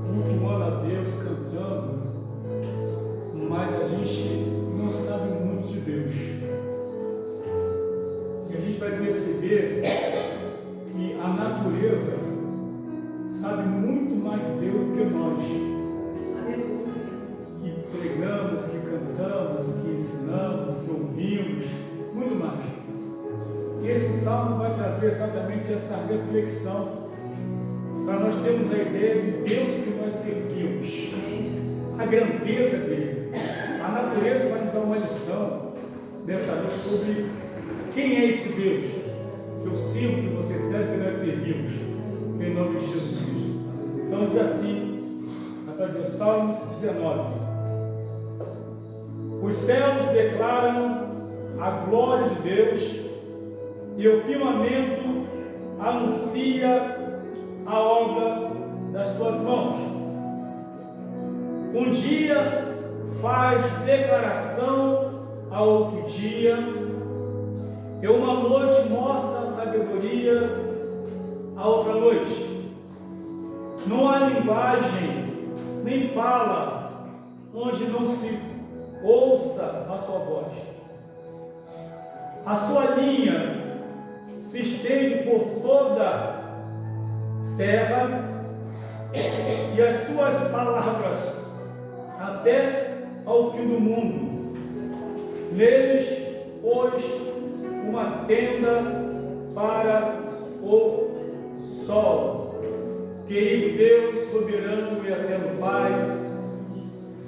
cultuando a Deus, cantando, mas a gente não sabe muito de Deus. E a gente vai perceber que a natureza sabe muito mais de Deus do que nós. Que pregamos, que cantamos, que ensinamos, que ouvimos, muito mais. E esse salmo vai trazer exatamente essa reflexão, para nós termos a ideia do Deus que nós servimos, a grandeza dele. A natureza vai nos dar uma lição dessa vez sobre quem é esse Deus que eu sirvo, que você serve, que nós servimos, em nome de Jesus Cristo. Então diz assim, através do Salmo 19: os céus declaram a glória de Deus, e o firmamento anuncia a obra das tuas mãos. Um dia faz declaração a outro dia, e uma noite mostra a sabedoria a outra noite. Não há linguagem, nem fala, onde não se ouça a sua voz. A sua linha se estende por toda a terra, e as suas palavras até ao fim do mundo. Neles pôs uma tenda para o sol. Querido Deus, soberano e eterno Pai,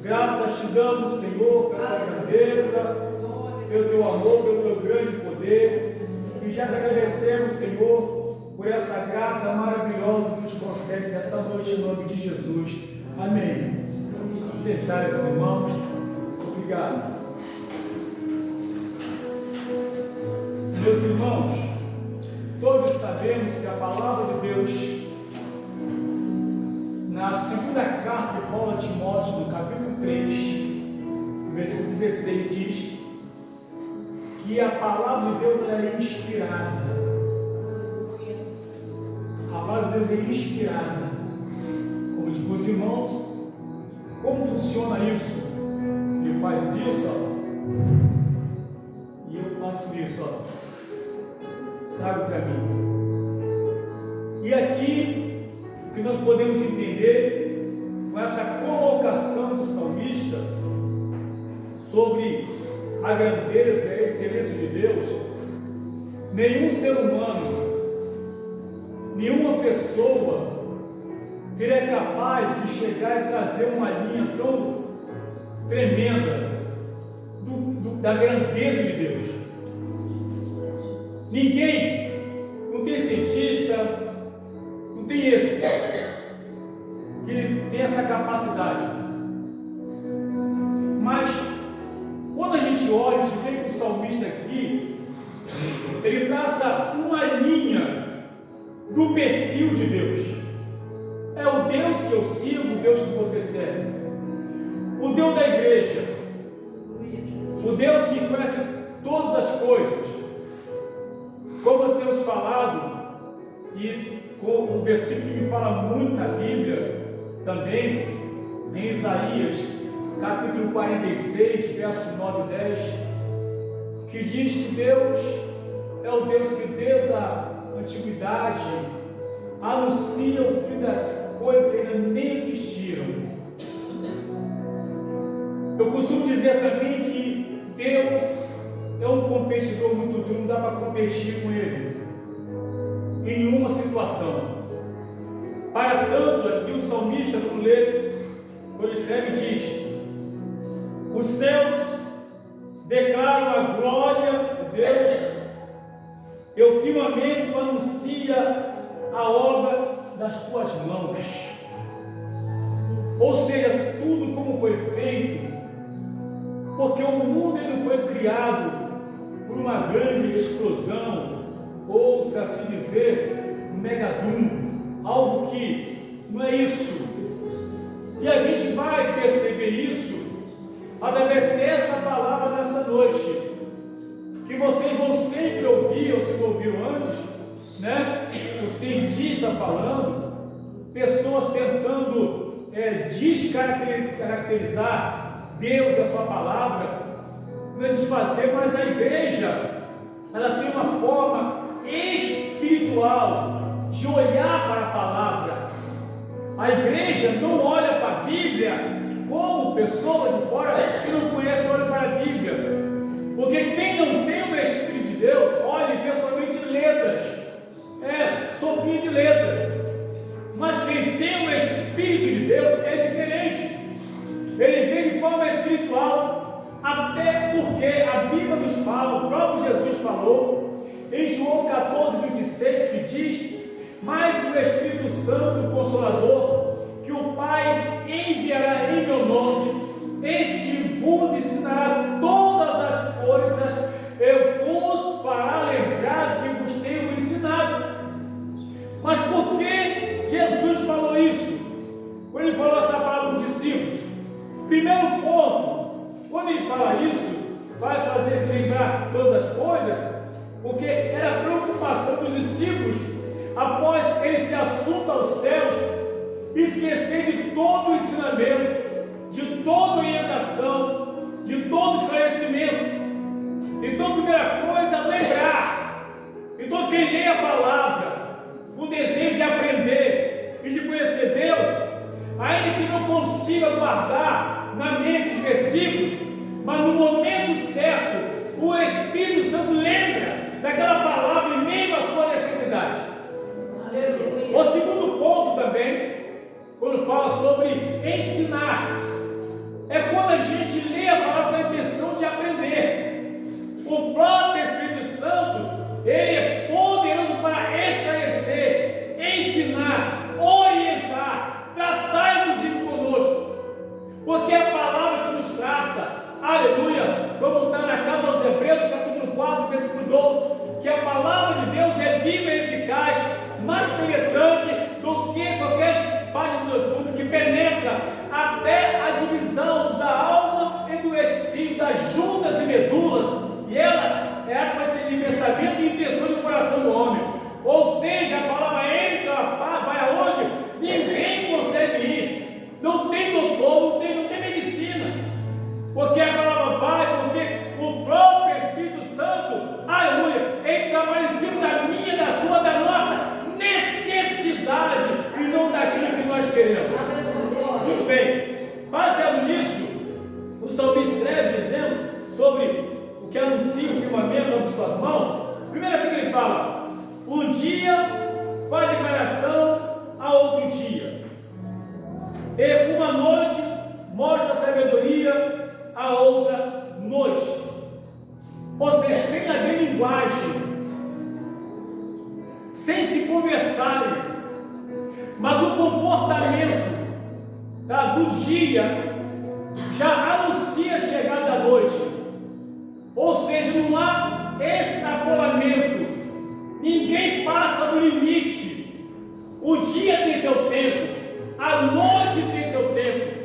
graças te damos, Senhor, pela tua grandeza, pelo teu amor, pelo teu grande poder, e já te agradecemos, Senhor, por essa graça maravilhosa que nos concede nesta noite, em nome de Jesus. Amém. Sentai, meus irmãos. Obrigado. Meus irmãos, todos sabemos que a palavra de Deus, na segunda carta de Paulo a Timóteo, no capítulo 3, versículo 16, diz que a palavra de Deus é inspirada. A palavra de Deus é inspirada. Como diz os irmãos, como funciona isso? Ele faz isso, ó, e eu faço isso, ó, trago para mim. E aqui o que nós podemos entender com essa colocação do salmista sobre a grandeza e a excelência de Deus, nenhum ser humano, nenhuma pessoa seria capaz de chegar e trazer uma linha tão tremenda da grandeza de Deus. Ninguém, não tem cientista, não tem esse, que tem essa capacidade. Mas, quando a gente olha, a gente vê que o salmista aqui, ele traça uma linha do perfil de Deus. É o Deus que eu sirvo, o Deus que você serve, o Deus da igreja, o Deus que conhece todas as coisas. Como eu tenho falado, e com um versículo que me fala muito na Bíblia, também em Isaías, capítulo 46, verso 9 e 10, que diz que Deus é o Deus que desde a antiguidade anuncia o fim das coisas que ainda nem existiram. Eu costumo dizer também que Deus é um competidor muito duro, não dá para competir com Ele em nenhuma situação. Para tanto, aqui o salmista, quando ele escreve, diz: os céus declaram a glória de Deus, e o firmamento anuncia a obra das tuas mãos. Ou seja, tudo como foi feito, porque o mundo ele foi criado por uma grande explosão, ou se assim dizer, um megadum, algo que não é isso. E a gente vai perceber isso através dessa palavra nesta noite, que vocês vão sempre ouvir, ou se não ouviram antes, né? O cientista falando, pessoas tentando descaracterizar Deus e a sua palavra, não é desfazer, mas a igreja, ela tem uma forma espiritual de olhar para a palavra. A igreja não olha para a Bíblia como pessoa de fora que não conhece, olha para a Bíblia. Porque quem não tem o Espírito de Deus, olha e vê somente letras, sopinha de letras. Mas quem tem o Espírito de Deus é diferente. Ele vem de forma espiritual, até porque a Bíblia nos fala, o próprio Jesus falou, em João 14:26, que diz: mas o Espírito Santo, o Consolador, que o Pai enviará em meu nome, este vos ensinará todas as coisas, eu vos fará lembrar que vos tenho ensinado. Mas por que Jesus falou isso? Quando ele falou essa palavra para os discípulos, primeiro ponto, quando ele fala isso, vai fazer lembrar todas as coisas, porque era a preocupação dos discípulos, após ele ser assunto aos céus, esquecer de todo o ensinamento, de toda orientação, de todo esclarecimento. Então, primeira coisa, lembrar. Então, quem lê a palavra com desejo de aprender e de conhecer Deus, ainda que não consiga guardar na mente os versículos, mas no momento certo, o Espírito Santo lembra daquela palavra em meio à sua necessidade. Aleluia. O segundo ponto também, quando fala sobre ensinar, é quando a gente lê a palavra com a intenção de aprender. O próprio Espírito Santo, ele é poderoso para esclarecer, ensinar, orientar, tratar inclusive conosco, porque é a palavra que nos trata, aleluia, como está na carta aos Hebreus, capítulo 4, versículo 12, que a palavra de Deus é viva e eficaz, mais penetrante do que qualquer espada de Deus mundo, que penetra até a divisão da alma e do espírito, das juntas e medulas, e ela é a conhecimento, pensamento e intenção do coração do homem. Ou seja, a palavra entra, vai aonde ninguém consegue ir. Não tem doutor, não tem medicina, porque a palavra vai, porque o próprio Espírito Santo, aleluia, ele trabalha em cima da minha, da sua, da nossa necessidade e não daquilo que nós queremos. Muito bem, baseado nisso, o salmista escreve dizendo sobre o que anuncia o firmamento de suas mãos. Primeira coisa que ele fala: um dia faz declaração a outro dia, e uma noite mostra sabedoria a outra noite. Ou seja, sem haver linguagem, sem se conversarem, mas o comportamento do dia já anuncia a chegada da noite. Ou seja, não há extrapolamento, ninguém passa do limite. O dia tem seu tempo, a noite tem seu tempo,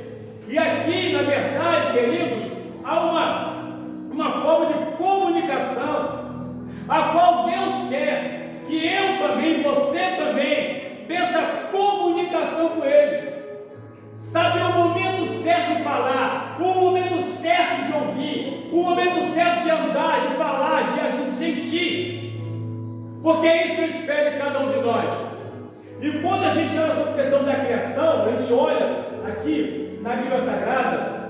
e aqui, na verdade, queridos, há uma forma de comunicação, a qual Deus quer que eu também, você também, tenha essa comunicação com Ele. Saber o momento certo de falar, o momento certo de ouvir, o momento certo de andar, de falar, de a gente sentir, porque é isso que Ele espera de cada um de nós. E quando a gente olha sobre a questão da criação, a gente olha aqui na Bíblia Sagrada,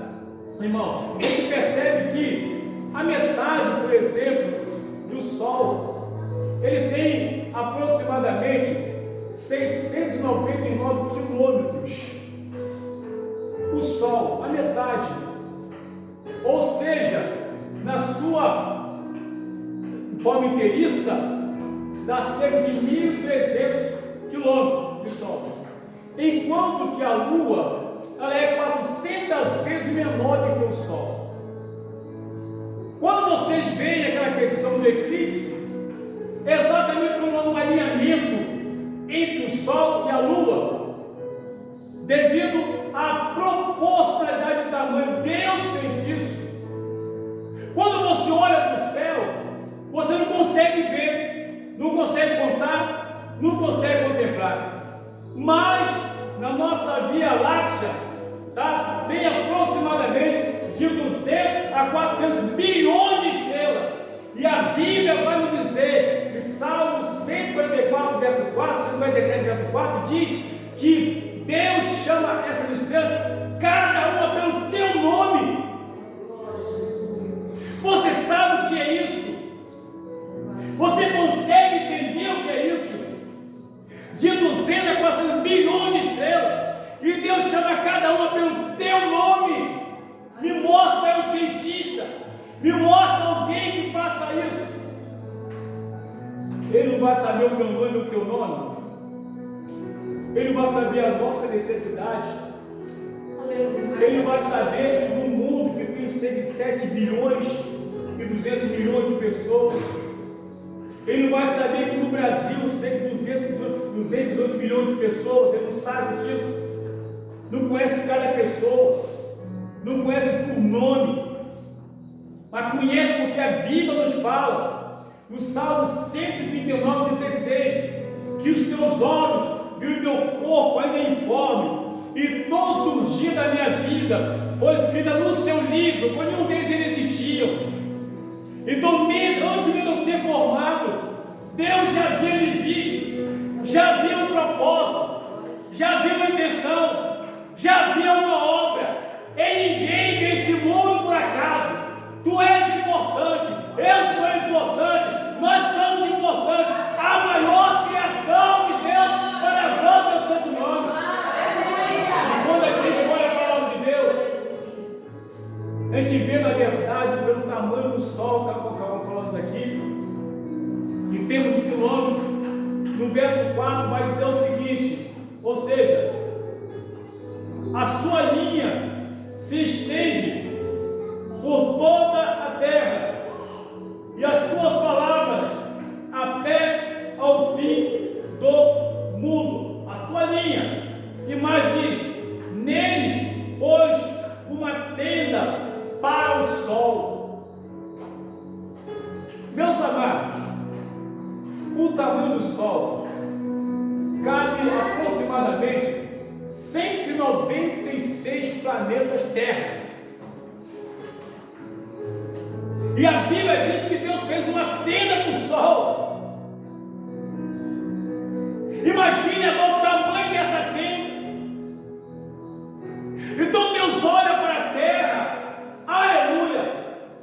irmão, a gente percebe que a metade, por exemplo, do Sol, ele tem aproximadamente 699 quilômetros. O Sol, a metade. Ou seja, na sua forma inteiriça, dá cerca de 1.300 quilômetros de Sol. Enquanto que a Lua, ela é 400 vezes menor do que o Sol. Quando vocês veem aquela questão do eclipse, exatamente como há um alinhamento entre o Sol e a Lua, devido à proporcionalidade do tamanho, Deus fez isso. Quando você olha para o céu, você não consegue ver, não consegue contar, não consegue contemplar. Mas na nossa Via Láctea, a 400 bilhões de estrelas. E a Bíblia vai nos dizer, em Salmo 144, verso 4, 157, verso 4, diz que Deus chama essas estrelas, cada uma pelo teu nome. Você sabe o que é isso? Você consegue entender o que é isso? De 200 a 400 bilhões de estrelas, e Deus chama cada uma pelo teu nome. Me mostra um cientista, me mostra alguém que faça isso. Ele não vai saber o meu nome e o teu nome. Ele não vai saber a nossa necessidade. Ele não vai saber no mundo que tem 7 bilhões e 200 milhões de pessoas. Ele não vai saber que no Brasil tem 218 milhões de pessoas. Ele não sabe disso. Não conhece cada pessoa. Não conhece por nome. Mas conhece porque a Bíblia nos fala. No Salmo 139, 16. Que os teus olhos viram o teu corpo ainda informe. E todos os dias da minha vida foi escrita no seu livro, quando nenhum deles existiam. Então, mesmo antes de eu ser formado, Deus já havia me visto, já havia um propósito, já havia uma intenção, já havia uma obra. Em ninguém desse mundo por acaso. Tu és importante, eu sou importante, nós somos importantes. A maior criação de Deus para a glória do santo nome. Quando a gente olha a palavra de Deus, a gente vê na verdade pelo tamanho do sol, que falamos aqui, em termos de quilômetro, no verso 4 vai dizer o seguinte, ou seja, a sua linha se estende por toda a terra, e as tuas palavras até ao fim do mundo. A tua linha, e mais diz, neles pôs uma tenda para o sol. Meus amados, o tamanho do sol cabe aproximadamente 196 planetas Terra. E a Bíblia diz que Deus fez uma tenda para o sol. Imagine agora o tamanho dessa tenda. Então Deus olha para a terra, aleluia,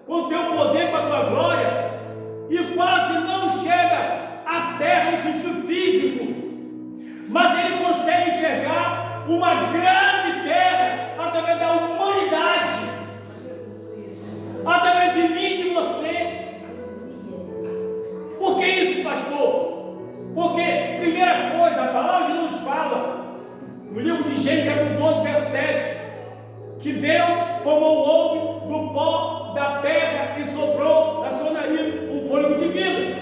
com teu poder, com a tua glória, e quase não chega à terra no sentido físico, mas ele consegue enxergar uma grande terra através da humanidade, através de mim e de você. Por que isso, pastor? Porque, primeira coisa, a palavra de Deus fala, no livro de Gênesis, capítulo 12, verso 7, que Deus formou o homem do pó da terra e soprou na sua nariz um fôlego de vida.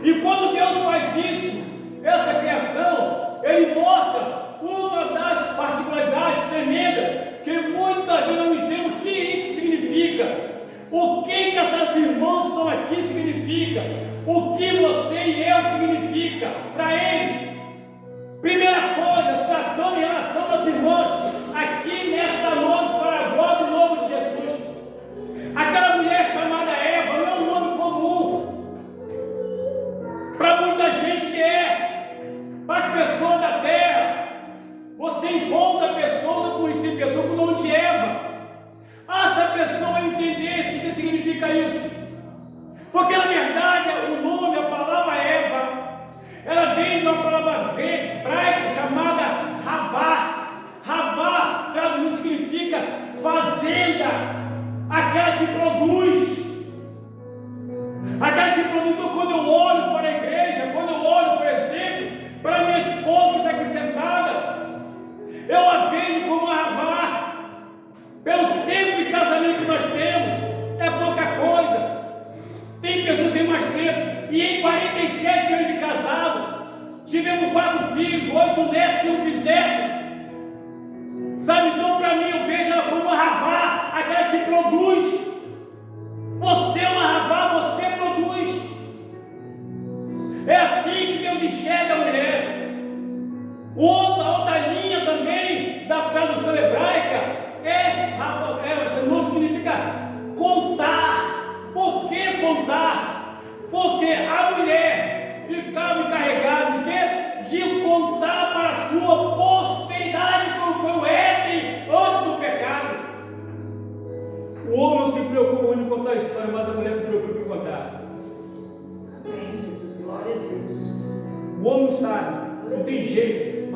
E quando Deus faz isso, essa criação, Ele mostra uma das particularidades tremendas, que muitas vezes eu não entendo o que isso significa. O que essas irmãs estão aqui significa? O que você e eu significa para Ele? Primeira coisa, tratando em relação às irmãs, aqui nesta noite, para a glória do nome de Jesus. Aquela mulher chamada Eva não é um nome comum. Para muita gente para as pessoas da terra, você encontra pessoas, eu conheci pessoas com o nome de Eva. Se a pessoa entendesse o que significa isso, porque na verdade o nome, a palavra Eva, ela vem de uma palavra hebraica chamada Havá. Havá, traduzido, significa fazenda, aquela que produz. Aquela que produz. Então, quando eu olho para a igreja, quando eu olho, por exemplo, para a minha esposa que está aqui sentada, eu a vejo como uma Havá. Pelo tempo de casamento que nós temos, é pouca coisa. Tem pessoas que têm mais tempo. E em 47 anos de casado, tivemos 4 filhos, 8 netos e 1 bisnetos. Sabe, então para mim eu vejo ela como uma Havá, aquela que produz. Você é uma Havá, você produz. É assim que Deus enxerga a mulher. Outra linha também da tradução hebraica esse não significa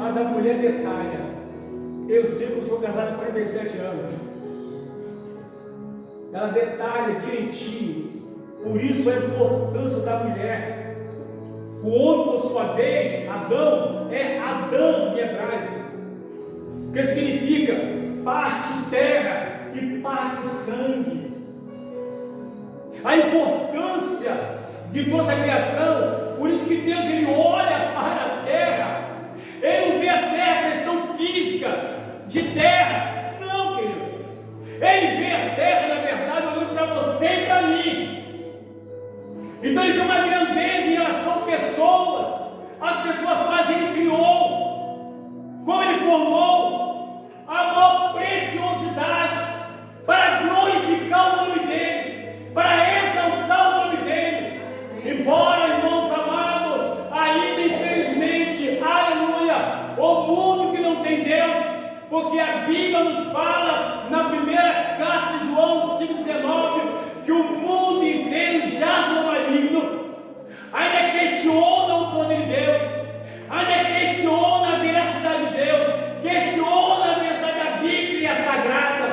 Mas a mulher detalha. Eu sei que eu sou casado há 47 anos. Ela detalha direitinho. Por isso a importância da mulher. O homem, por sua vez, Adão, é Adão em hebraico, que significa parte terra e parte sangue. A importância de toda a criação, por isso que Deus ele olha para a terra, ele não vê a terra questão física de terra, não, querido. Ele vê a terra, na verdade, olhando para você e para mim. Então ele vê uma grandeza em relação a pessoas, as pessoas quais ele criou, como ele formou, a maior preciosidade para glorificar o nome dele, para exaltar o nome dele. Embora, irmãos amados, ainda infelizmente, aleluia, o mundo que não tem Deus, porque a Bíblia nos fala na primeira carta de João 5,19 que o mundo inteiro jaz no maligno, ainda questiona o poder de Deus, ainda questiona a veracidade de Deus, questiona a veracidade da Bíblia Sagrada,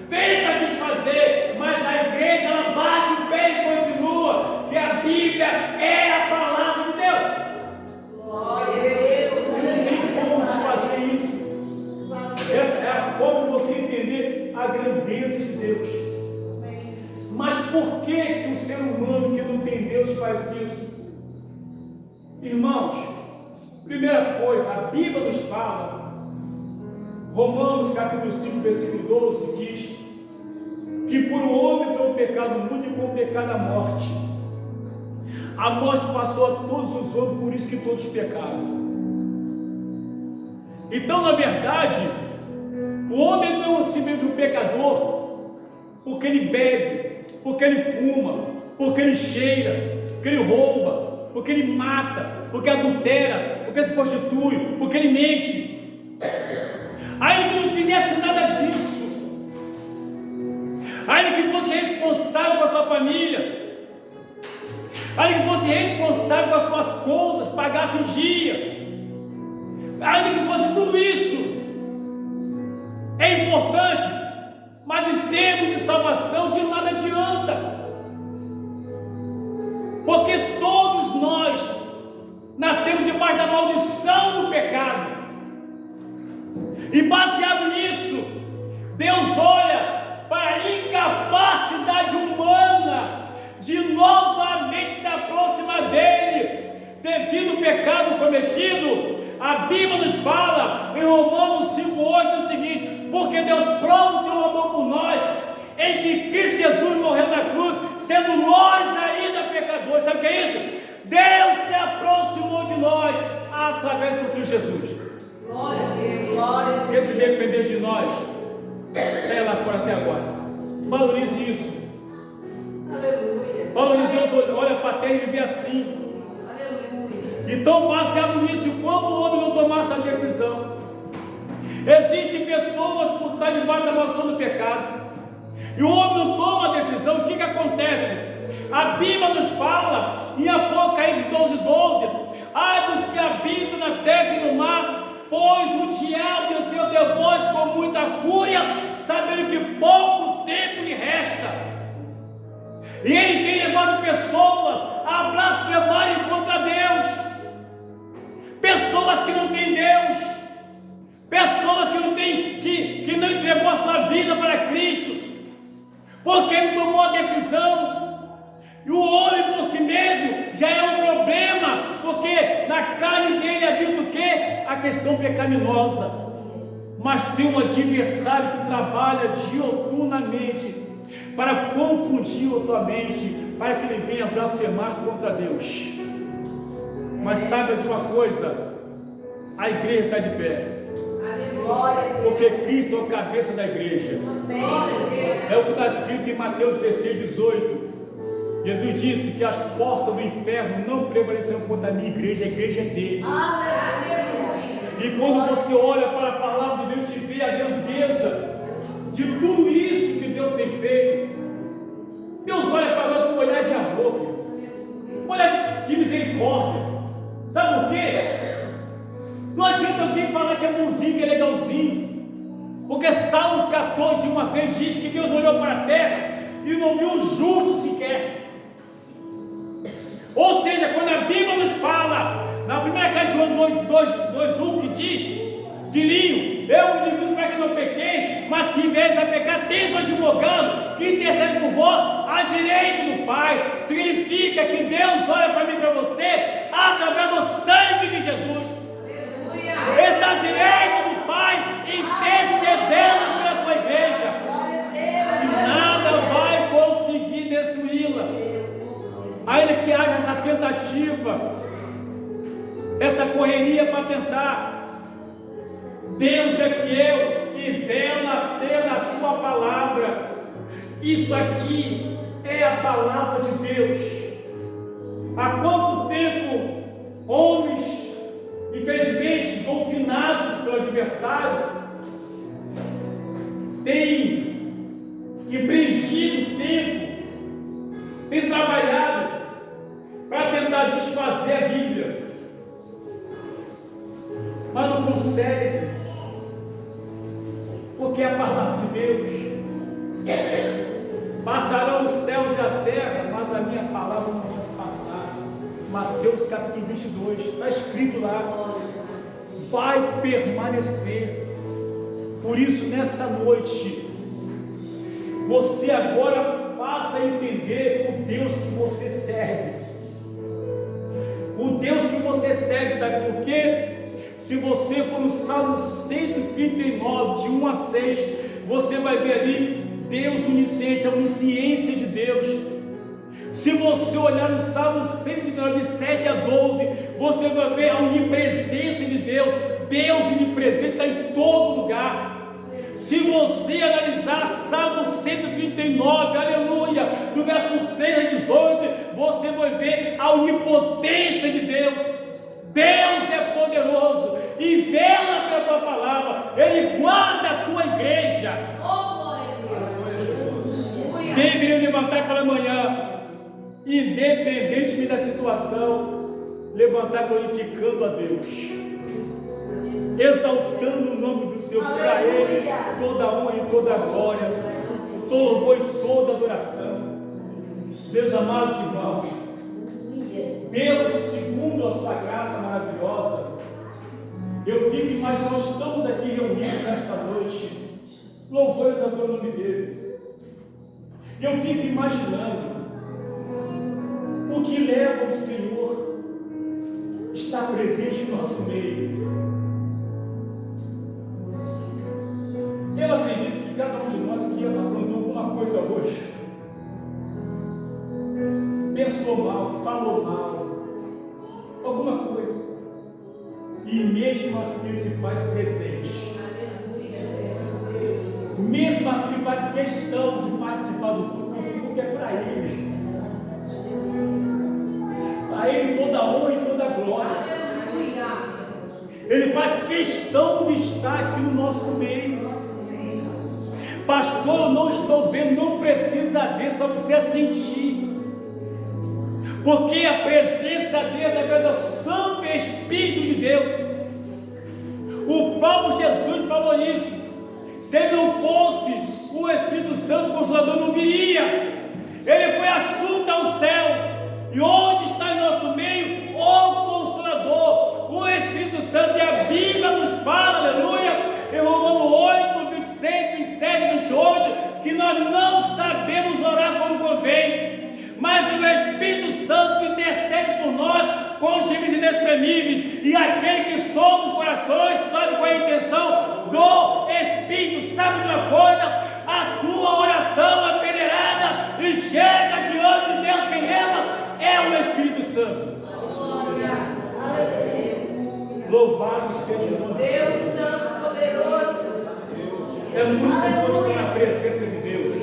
tenta desfazer, mas a igreja ela bate o pé e continua que a Bíblia é a palavra de Deus. Glória a Deus. Não tem como desfazer isso. Essa é a forma de você entender a grandeza de Deus. Mas por que o ser humano que não tem Deus faz isso? Irmãos, primeira coisa, a Bíblia nos fala, Romanos capítulo 5, versículo 12, diz que por um homem entrou o pecado no mundo e com o pecado a morte. A morte passou a todos os homens, por isso que todos pecaram. Então, na verdade, o homem não é simplesmente um pecador porque ele bebe, porque ele fuma, porque ele cheira, porque ele rouba, porque ele mata, porque adultera, porque se prostitui, porque ele mente. Ainda que não fizesse nada disso, ainda que fosse responsável com a sua família, ainda que fosse responsável com as suas contas, pagasse em dia, ainda que fosse tudo isso, é importante. Mas em termos de salvação, de nada adianta. Porque todos nós nascemos debaixo da maldição do pecado. E baseado nisso, Deus olha para a incapacidade humana de novamente se aproximar dele, devido ao pecado cometido. A Bíblia nos fala em Romanos 5,8 o seguinte: porque Deus prova o teu amor por nós, em que Cristo Jesus morreu na cruz, sendo nós ainda pecadores. Sabe o que é isso? Deus se aproximou de nós através do Filho Jesus. Glória a Deus, glória a Deus. Porque se depender de nós, até lá fora até agora. Valorize isso. Aleluia. Valorize. Deus olha para a terra e ele vê assim. Então, baseado nisso, quando o homem não tomar essa decisão, existem pessoas por estar debaixo da maldição do pecado, e o homem não toma a decisão. O que acontece? A Bíblia nos fala em Apocalipse 12:12: ai dos que habitam na terra e no mar, pois o diabo e o seu devoz com muita fúria, sabendo que pouco tempo lhe resta. E ele tem levado pessoas a blasfemarem contra Deus. Pessoas que não têm Deus, pessoas que não têm, que não entregou a sua vida para Cristo, porque ele tomou a decisão. E o homem por si mesmo já é um problema, porque na carne dele habita o quê? A questão pecaminosa. Mas tem um adversário que trabalha dioturnamente para confundir a tua mente, para que ele venha blasfemar contra Deus. Mas saiba de uma coisa: a igreja está de pé, porque Cristo é o cabeça da igreja. É o que está escrito em Mateus 16:18. Jesus disse que as portas do inferno não prevalecerão contra a minha igreja, a igreja é dele. E quando você olha para a palavra de Deus, te vê a grandeza de tudo isso que Deus tem feito. Deus olha para nós com um olhar de amor, um olhar de misericórdia. Sabe por quê? Não adianta alguém Porque Salmos 14, 1 a 3 diz que Deus olhou para a terra e não viu um justo sequer. Ou seja, quando a Bíblia nos fala, na primeira carta de João 2:1, que diz: Filhinho, eu vos digo para que não pequeis, mas se vieres a pecar, tens um advogado que intercede por vós à direita do Pai. Significa que Deus olha para mim e para você através do sangue de Jesus. Ele está à direita do Pai, intercedendo pela tua igreja, e nada vai conseguir destruí-la, ainda que haja essa tentativa, essa correria para tentar. Deus é fiel e vela pela tua palavra. Isso aqui é a palavra de Deus. Há quanto tempo homens, infelizmente doutrinados pelo adversário, têm empreendido tempo, têm trabalhado para tentar desfazer a Bíblia, mas não consegue, porque é a palavra de Deus. Passarão os céus e a terra, mas a minha palavra não vai passar. Mateus capítulo 22, está escrito lá, vai permanecer. Por isso, nessa noite, você agora passa a entender o Deus que você serve. O Deus que você serve, sabe por quê? Se você for no Salmo 139, de 1 a 6, você vai ver ali Deus onisciente, a onisciência de Deus. Se você olhar no Salmo 139, de 7 a 12, você vai ver a onipresença de Deus. Deus onipresente está em todo lugar. Se você analisar Salmo 139, aleluia, do verso 3 a 18, você vai ver a onipotência de Deus. Deus é poderoso e vela pela tua palavra. Ele guarda a tua igreja. Deveria levantar pela manhã, independentemente da situação, levantar glorificando a Deus, exaltando o nome do Senhor. Para Ele toda honra e toda glória, todo louvor e toda adoração. Meus amados irmãos, Deus, segundo a sua graça maravilhosa, eu fico imaginando, nós estamos aqui reunidos nesta noite, louvor e exaltando o nome dele. Eu fico imaginando o que leva o Senhor a estar presente no nosso meio. Eu acredito que cada um de nós aqui aprontou alguma coisa hoje, pensou mal, falou mal, alguma coisa, e mesmo assim se faz presente. Mesmo assim ele faz questão de participar do culto, porque é para Ele. A Ele toda honra e toda glória. Ele faz questão de estar aqui no nosso meio. Pastor, eu não estou vendo, não precisa ver, só precisa sentir. Porque a presença dele é através do Santo Espírito de Deus. O próprio Jesus falou isso. Se ele não fosse o Espírito Santo, o Consolador não viria. Ele foi assunto aos céus. E onde está em nosso meio o Consolador, o Espírito Santo? E a Bíblia nos fala, aleluia, em Romanos 8, 26, 27, 28, que nós não sabemos orar como convém, mas o Espírito Santo que intercede por nós com gemidos inexprimíveis, e aquele que sonda os corações sabe qual é a intenção do Espírito. Sabe de uma coisa? A tua oração é peneirada e chega diante de Deus. Quem leva é o Espírito Santo. Louvado seja o nome de Deus. Santo poderoso. É muito bom estar na presença de Deus.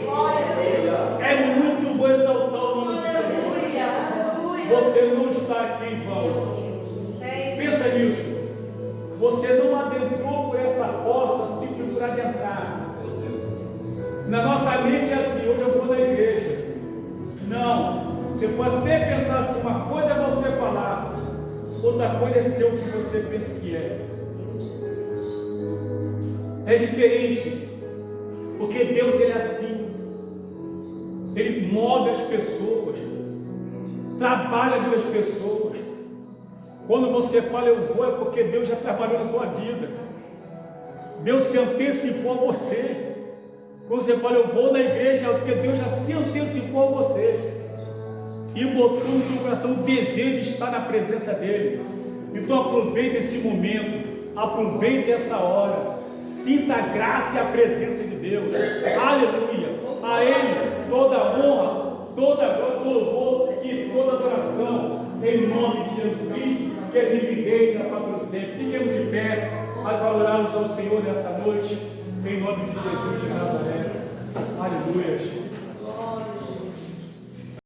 É muito bom exaltar o nome do Senhor. Você não está aqui em vão. Pensa nisso. Você não adentrou por essa porta simples por adentrar. Na nossa mente é assim: hoje eu vou na igreja. Não. Você pode até pensar assim: uma coisa é você falar, outra coisa é ser o que você pensa que é. É diferente, porque Deus ele é assim, Ele move as pessoas, trabalha com as pessoas. Quando você fala eu vou, é porque Deus já trabalhou na sua vida, Deus se antecipou a você. Quando você fala eu vou na igreja, é porque Deus já se antecipou a você e botou no teu coração o desejo de estar na presença dEle. Então aproveite esse momento, aproveite essa hora, sinta a graça e a presença de Deus. Aleluia! A Ele toda a honra, toda a glória, todo louvor e toda a adoração, em nome de Jesus Cristo, que é vive e reina para sempre. Fiquemos de pé, adorarmos ao Senhor nessa noite, em nome de Jesus de Nazaré. Aleluia.